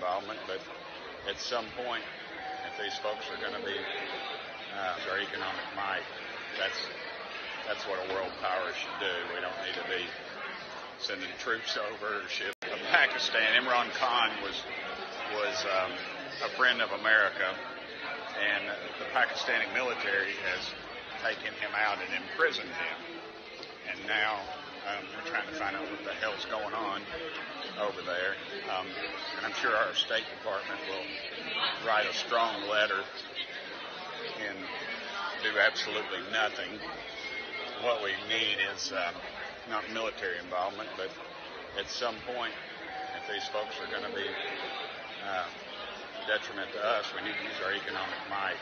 involvement, but at some point, if these folks are going to be our economic might, that's what a world power should do. We don't need to be sending troops over or ship. Pakistan, Imran Khan was a friend of America, and the Pakistani military has taken him out and imprisoned him. And now we're trying to find out what the hell's going on over there. And I'm sure our State Department will write a strong letter and do absolutely nothing. What we need is not military involvement, but at some point, if these folks are going to be detriment to us, we need to use our economic might.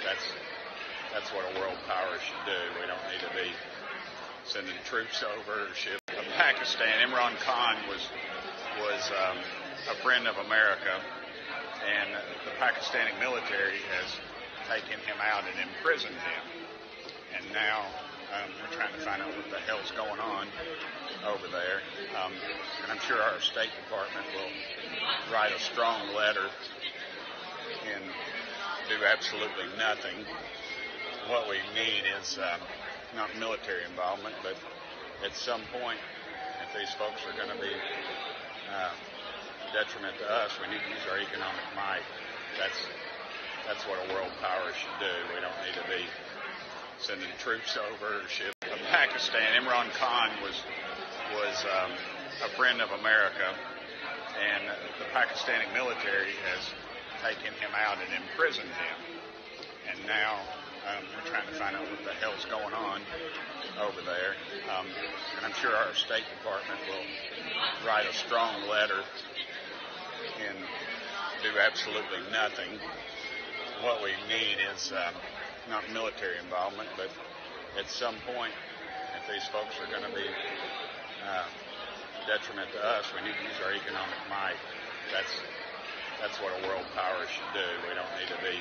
That's what a world power should do. We don't need to be sending troops over or ship. Pakistan, Imran Khan was a friend of America, and the Pakistani military has taken him out and imprisoned him. And now we're trying to find out what the hell's going on over there. And I'm sure our State Department will write a strong letter and do absolutely nothing. What we need is not military involvement, but at some point, if these folks are going to be detriment to us, we need to use our economic might. That's what a world power should do. We don't need to be sending troops over or ship. Pakistan, Imran Khan was a friend of America, and the Pakistani military has taken him out and imprisoned him. And now we're trying to find out what the hell's going on over there. And I'm sure our State Department will write a strong letter and do absolutely nothing. What we need is not military involvement, but at some point, if these folks are going to be detriment to us, we need to use our economic might. That's what a world power should do. We don't need to be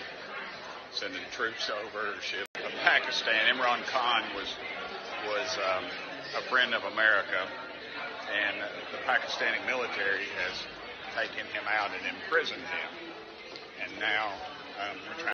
sending troops over or ship. Pakistan, Imran Khan was a friend of America, and the Pakistani military has taken him out and imprisoned him. And now we're trying